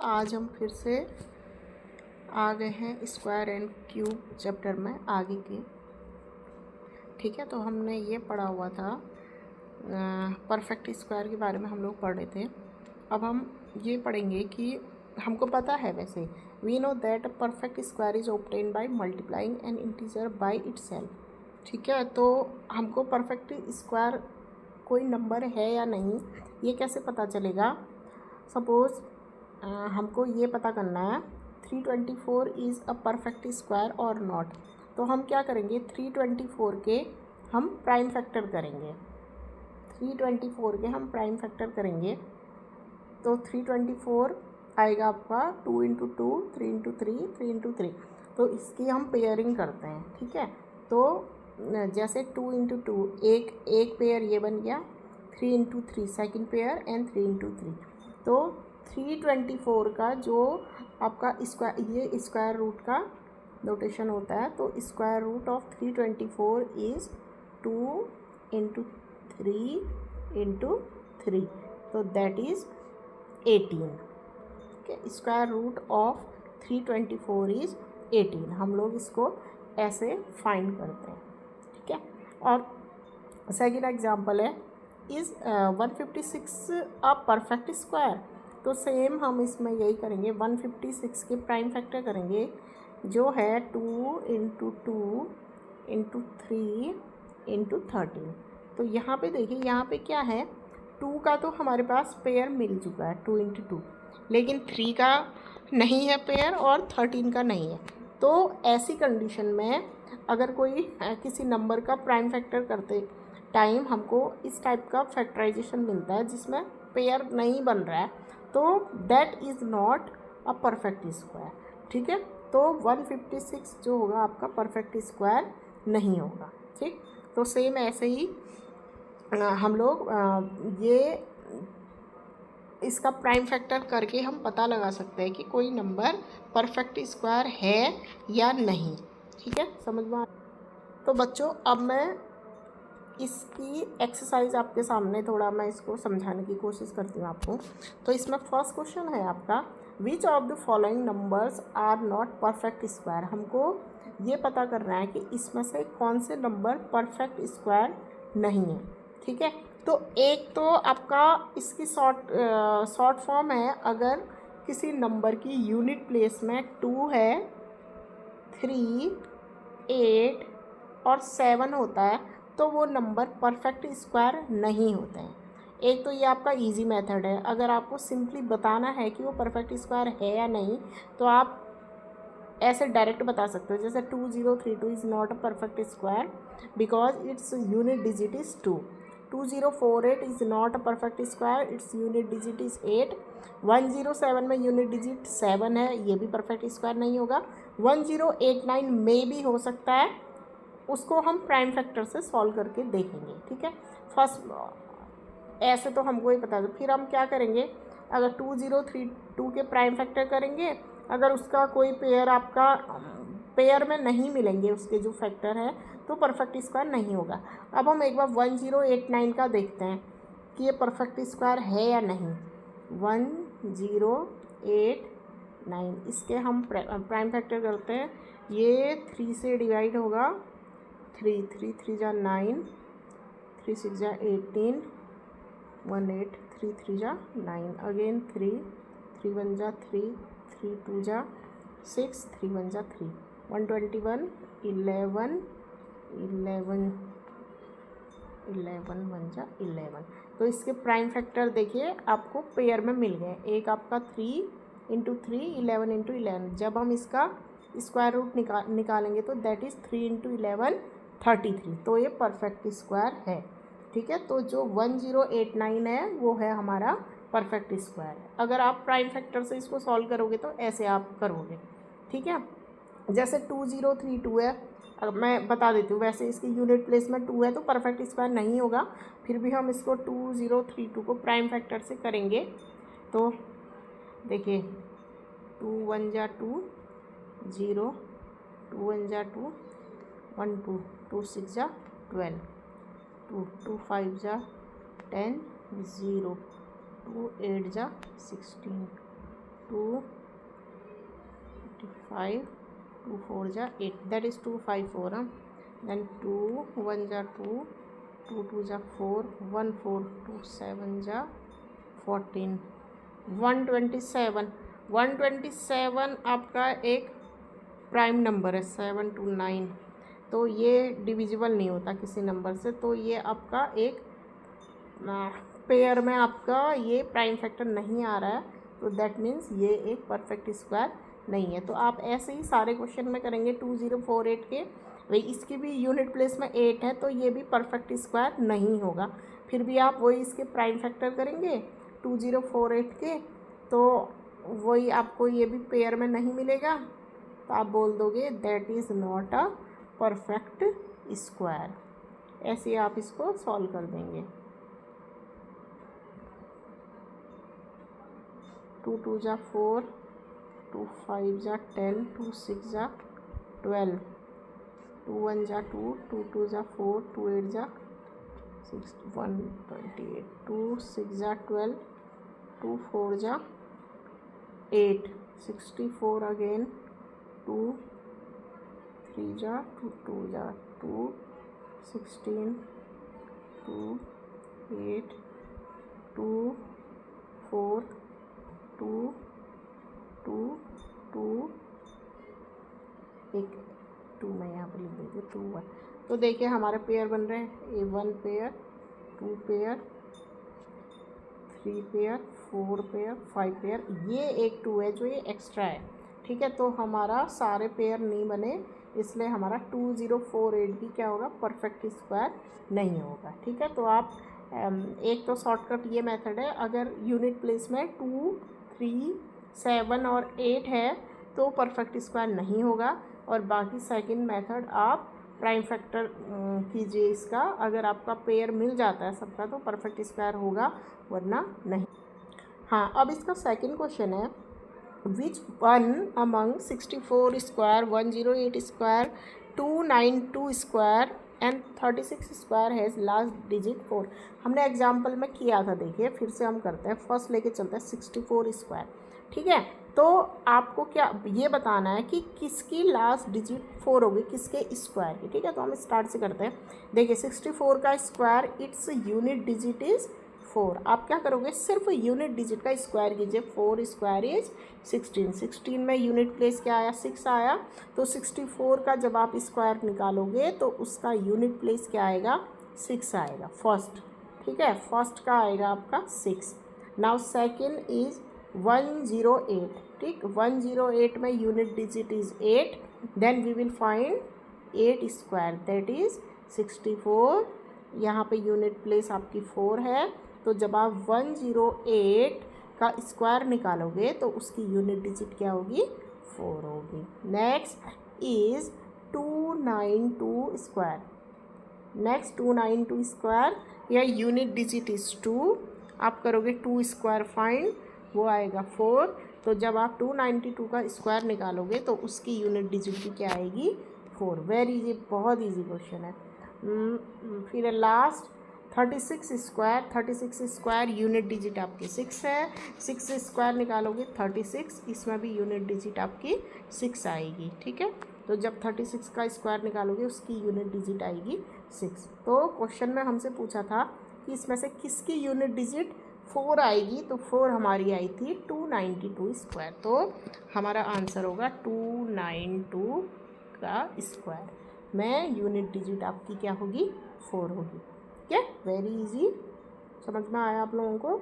आज हम फिर से आ गए हैं स्क्वायर एंड क्यूब चैप्टर में आगे के। ठीक है, तो हमने ये पढ़ा हुआ था, परफेक्ट स्क्वायर के बारे में हम लोग पढ़ रहे थे। अब हम ये पढ़ेंगे कि हमको पता है, वैसे we know that perfect square is obtain by multiplying an integer by itself. ठीक है, तो हमको परफेक्ट स्क्वायर कोई नंबर है या नहीं ये कैसे पता चलेगा। सपोज़ हमको ये पता करना है 324 इज़ अ परफेक्ट स्क्वायर और नॉट। तो हम क्या करेंगे, 324 के हम प्राइम फैक्टर करेंगे। 324 के हम प्राइम फैक्टर करेंगे तो 324 आएगा आपका 2 इंटू 2, 3 इंटू 3, 3 इंटू 3। तो इसकी हम पेयरिंग करते हैं। ठीक है, तो जैसे 2 इंटू 2 एक पेयर ये बन गया, 3 into 3 second pair and 3 into 3। तो 324 का जो आपका स्क्वायर, ये स्क्वायर रूट का नोटेशन होता है। तो square root of 324 is 2 into 3 into 3, तो that is 18। Okay, square root of 324 is 18। हम लोग इसको ऐसे फाइंड करते हैं। ठीक है, और सेकेंड एग्जाम्पल है, इज़ 156 अ परफेक्ट स्क्वायर। तो सेम हम इसमें यही करेंगे, 156 के प्राइम फैक्टर करेंगे जो है 2 इंटू 2 इंटू 3 इंटू 13। तो यहाँ पे देखिए, यहाँ पे क्या है, 2 का तो हमारे पास पेयर मिल चुका है 2 इंटू 2, लेकिन 3 का नहीं है पेयर और 13 का नहीं है। तो ऐसी कंडीशन में अगर कोई किसी नंबर का प्राइम फैक्टर करते टाइम हमको इस टाइप का फैक्टराइजेशन मिलता है जिसमें पेयर नहीं बन रहा है, तो that is not a perfect square. ठीक है, तो 156 जो होगा आपका परफेक्ट स्क्वायर नहीं होगा। ठीक, तो सेम ऐसे ही हम लोग ये इसका प्राइम फैक्टर करके हम पता लगा सकते हैं कि कोई नंबर परफेक्ट स्क्वायर है या नहीं। ठीक है, समझ में। तो बच्चों, अब मैं इसकी एक्सरसाइज आपके सामने थोड़ा मैं इसको समझाने की कोशिश करती हूँ आपको। तो इसमें फर्स्ट क्वेश्चन है आपका, which of the following numbers are not perfect square. हमको ये पता करना है कि इसमें से कौन से नंबर परफेक्ट स्क्वायर नहीं है। ठीक है, तो एक तो आपका इसकी शॉर्ट फॉर्म है, अगर किसी नंबर की यूनिट प्लेस में 2 है, 3, 8 और 7 होता है तो वो नंबर परफेक्ट स्क्वायर नहीं होते हैं। एक तो ये आपका इजी मेथड है। अगर आपको सिंपली बताना है कि वो परफेक्ट स्क्वायर है या नहीं, तो आप ऐसे डायरेक्ट बता सकते हो, जैसे 2032 is not a perfect square because its unit digit is 2। 2048 is not a perfect square, its unit digit is 8। 107 में यूनिट डिजिट 7 है, ये भी परफेक्ट स्क्वायर नहीं होगा। 1089 में भी हो सकता है, उसको हम प्राइम फैक्टर से सॉल्व करके देखेंगे। ठीक है, फर्स्ट ऐसे तो हमको ही पता है। फिर हम क्या करेंगे, अगर 2032 के प्राइम फैक्टर करेंगे, अगर उसका कोई पेयर आपका पेयर में नहीं मिलेंगे, उसके जो फैक्टर है, तो परफेक्ट स्क्वायर नहीं होगा। अब हम एक बार 1089 का देखते हैं कि ये परफेक्ट स्क्वायर है या नहीं। 1089 इसके हम प्राइम फैक्टर करते हैं, ये 3 से डिवाइड होगा, 3 3 3 जा 9, 3 6 जा 18, 1 8, 3 3 जा 9, अगेन 3 3 1 जा 3, 3 2 जा 6, 3 1 जा 3, 121, 11 11 11 1 जा 11। तो इसके प्राइम फैक्टर देखिए आपको पेयर में मिल गए, एक आपका 3 इंटू 3, 11 इंटू 11। जब हम इसका स्क्वायर रूट निकालेंगे तो दैट इज़ 3 इंटू 11 33। तो ये परफेक्ट स्क्वायर है। ठीक है, तो जो 1089 है वो है हमारा परफेक्ट स्क्वायर। अगर आप प्राइम फैक्टर से इसको सॉल्व करोगे तो ऐसे आप करोगे। ठीक है, जैसे 2032 है, अब मैं बता देती हूँ, वैसे इसकी यूनिट प्लेस में 2 है तो परफेक्ट स्क्वायर नहीं होगा। फिर भी हम इसको 2032 को प्राइम फैक्टर से करेंगे तो देखिए 2 1 जा 2 0, 2 1 जा 2 1 2, 2 6 जा 12, 2 2 5 जा 10, 0, 2 8 जा 16, 5, 2 4 जा 8, that is 2 5 4, then 2 1 जा 2, 2 2 जा 4, 1 4 2 7 जा 14, 127। 127 आपका एक प्राइम नंबर है 7 to 9, तो ये डिविजिबल नहीं होता किसी नंबर से, तो ये आपका एक पेयर में आपका ये प्राइम फैक्टर नहीं आ रहा है, तो दैट मीन्स ये एक परफेक्ट स्क्वायर नहीं है। तो आप ऐसे ही सारे क्वेश्चन में करेंगे 2048 के, भाई इसकी भी यूनिट प्लेस में 8 है तो ये भी परफेक्ट स्क्वायर नहीं होगा। फिर भी आप वही इसके प्राइम फैक्टर करेंगे 2048 के, तो वही आपको ये भी पेयर में नहीं मिलेगा, तो आप बोल दोगे that is not a perfect square. ऐसे आप इसको सॉल्व कर देंगे। 2 2 जा 4, 2 5 जा 10, 2 6 जा 12, 2 1 जा 2, 2 2 जा 4, 2 8 जा 6, 128, 2 6 जा 12, 2 4 जा 8, 64 अगेन, 2 3 जा 2, 2 जा 2, 16, 2 8, 2 4 2 2 2 एक 2 मैं यहाँ पर लिख देती हूँ 2 1। तो देखिए हमारे पेयर बन रहे हैं, ये 1 pair, 2 pair, 3 pair, 4 pair, 5 pair, ये एक 2 है जो ये एक्स्ट्रा है, ठीक है। तो हमारा सारे पेयर नहीं बने, इसलिए हमारा 2048 भी क्या होगा, परफेक्ट स्क्वायर नहीं होगा, ठीक है। तो आप एक तो शॉर्टकट ये मेथड है, अगर यूनिट प्लेस में 2 3 7 और 8 है तो परफेक्ट स्क्वायर नहीं होगा, और बाकी सेकंड मेथड आप प्राइम फैक्टर कीजिए इसका, अगर आपका पेयर मिल जाता है सबका तो परफेक्ट स्क्वायर होगा, वरना नहीं। हाँ, अब इसका सेकंड क्वेश्चन है, which one among 64 square, 108 square, 292 square and 36 square has last digit 4। हमने एग्जाम्पल में किया था, देखिए फिर से हम करते हैं, फर्स्ट लेके चलते हैं 64 स्क्वायर, ठीक है। तो आपको क्या ये बताना है कि किसकी लास्ट डिजिट 4 होगी, किसके स्क्वायर की, ठीक है। तो हम स्टार्ट से करते हैं। देखिए 64 का square, its unit digit is 4। आप क्या करोगे, सिर्फ यूनिट डिजिट का स्क्वायर कीजिए, 4 स्क्वायर इज 16, 16 में यूनिट प्लेस क्या आया, 6 आया, तो 64 का जब आप स्क्वायर निकालोगे तो उसका यूनिट प्लेस क्या आएगा, 6 आएगा फर्स्ट, ठीक है। फर्स्ट का आएगा आपका 6। नाउ सेकेंड इज 108, ठीक, 108 में unit digit is 8, then we will find 8 square, that is 64। यहाँ पे यूनिट प्लेस आपकी 4 है, तो जब आप 108 का स्क्वायर निकालोगे तो उसकी यूनिट डिजिट क्या होगी, 4 होगी। Next is 292 square, next 292 square, या यूनिट डिजिट इज 2, आप करोगे 2 स्क्वायर फाइंड, वो आएगा 4, तो जब आप 292 का स्क्वायर निकालोगे तो उसकी यूनिट डिजिट भी क्या आएगी, 4। वेरी इजी, बहुत इजी क्वेश्चन है। फिर last 36 square, 36 square unit digit आपकी 6 है, 6 स्क्वायर निकालोगे 36, इसमें भी यूनिट डिजिट आपकी 6 आएगी, ठीक है। तो जब 36 का स्क्वायर निकालोगे उसकी यूनिट डिजिट आएगी 6। तो क्वेश्चन में हमसे पूछा था कि इसमें से किसकी यूनिट डिजिट 4 आएगी, तो 4 हमारी आई थी 292 स्क्वायर, तो हमारा आंसर होगा 292 का स्क्वायर में यूनिट डिजिट आपकी क्या होगी, 4 होगी, ठीक है। वेरी इजी, समझ में आया आप लोगों को।